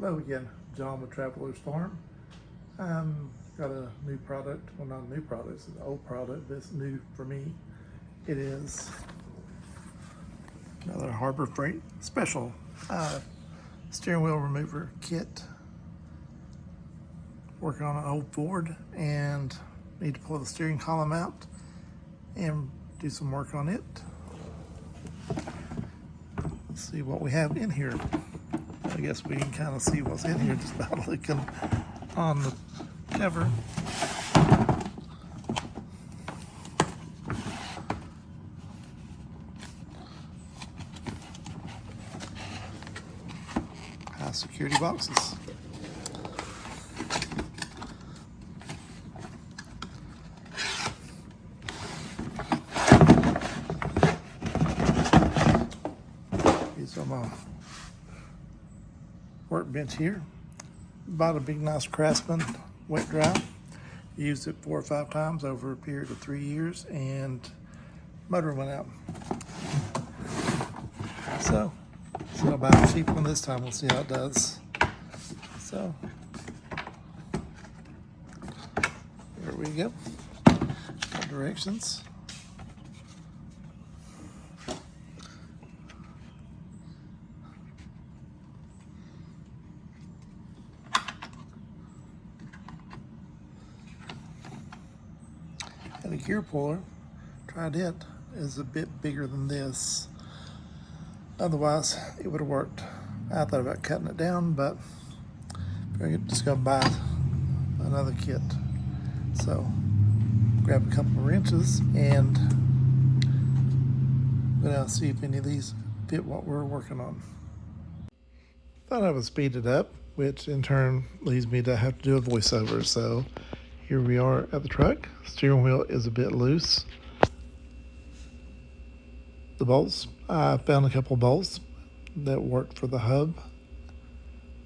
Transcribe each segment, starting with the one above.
Hello again, John with Traveler's Farm. Got a new product, well not a new product, it's an old product, but it's new for me. It is another Harbor Freight special steering wheel remover kit. Working on an old Ford and need to pull the steering column out and do some work on it. Let's see what we have in here. I guess we can kind of see what's in here just by looking on the cover. High security boxes. These are my workbench here. Bought a Bricknose Craftsman wet dry. Used it 4 or 5 times over a period of 3 years, and motor went out. So I'll buy a cheap one this time. We'll see how it does. So there we go. Directions. And the gear puller, tried it, is a bit bigger than this. Otherwise, it would have worked. I thought about cutting it down, but I'm just gonna buy another kit. So, grab a couple of wrenches and go down and see if any of these fit what we're working on. Thought I would speed it up, which in turn leads me to have to do a voiceover. So here we are at the truck. Steering wheel is a bit loose. The bolts, I found a couple of bolts that worked for the hub,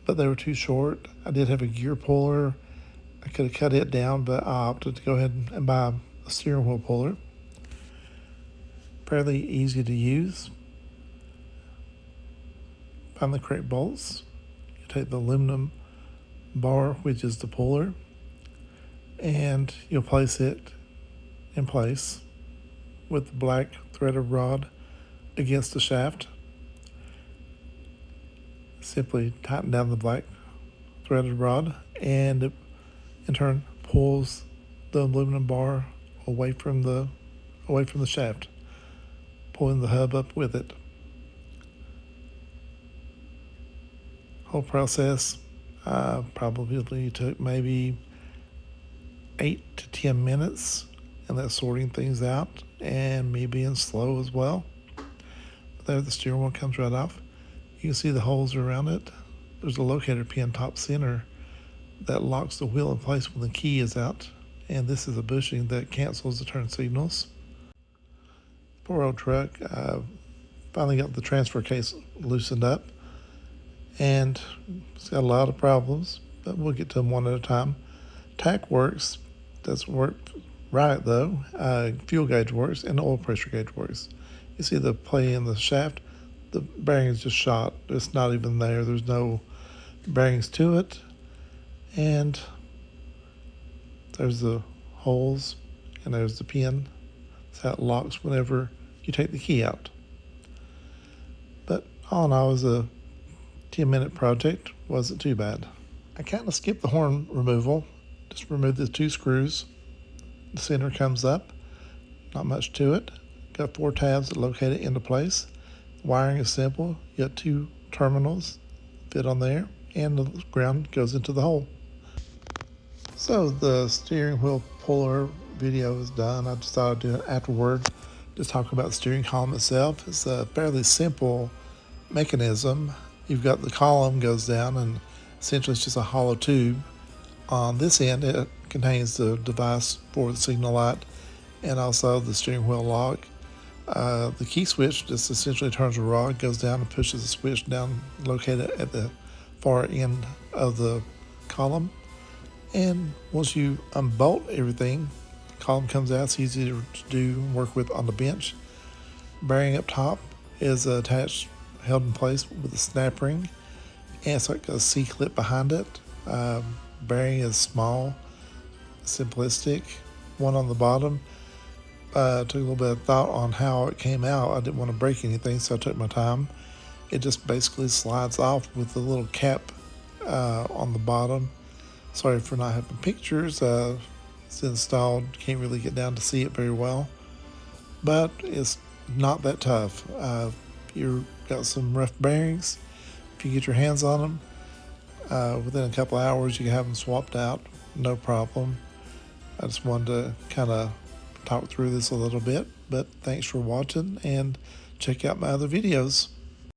but they were too short. I did have a gear puller. I could have cut it down, but I opted to go ahead and buy a steering wheel puller. Fairly easy to use. Find the correct bolts. You take the aluminum bar, which is the puller, and you'll place it in place with the black threaded rod against the shaft. Simply tighten down the black threaded rod, and it in turn pulls the aluminum bar away from the shaft, pulling the hub up with it. Whole process probably took maybe 8 to 10 minutes, and that's sorting things out and me being slow as well. But there, the steering wheel comes right off. You can see the holes around it. There's a locator pin top center that locks the wheel in place when the key is out, and this is a bushing that cancels the turn signals. Poor old truck. Finally got the transfer case loosened up, and it's got a lot of problems, but we'll get to them one at a time. Tack works. Doesn't work right though. Fuel gauge works, and the oil pressure gauge works. You see the play in the shaft. The bearing is just shot. It's not even there. There's no bearings to it. And there's the holes, and there's the pin. That's how it locks whenever you take the key out. But all in all, it was a 10-minute project. Wasn't too bad. I kind of skipped the horn removal. Just remove the 2 screws. The center comes up. Not much to it. Got 4 tabs that locate it into place. Wiring is simple. You got 2 terminals fit on there, and the ground goes into the hole. So the steering wheel puller video is done. I just thought I'd do it afterward. Just talk about the steering column itself. It's a fairly simple mechanism. You've got the column goes down, and essentially it's just a hollow tube. On this end, it contains the device for the signal light and also the steering wheel lock. The key switch just essentially turns a rod, goes down and pushes the switch down, located at the far end of the column. And once you unbolt everything, the column comes out. It's easy to do work with on the bench. Bearing up top is attached, held in place with a snap ring, and it's like a C-clip behind it. Bearing is small, simplistic. One on the bottom. Took a little bit of thought on how it came out. I didn't want to break anything, so I took my time. It just basically slides off with a little cap on the bottom. Sorry for not having pictures. It's installed. Can't really get down to see it very well, but it's not that tough. You've got some rough bearings. If you get your hands on them, within a couple of hours you can have them swapped out, no problem. I just wanted to kind of talk through this a little bit, but thanks for watching and check out my other videos.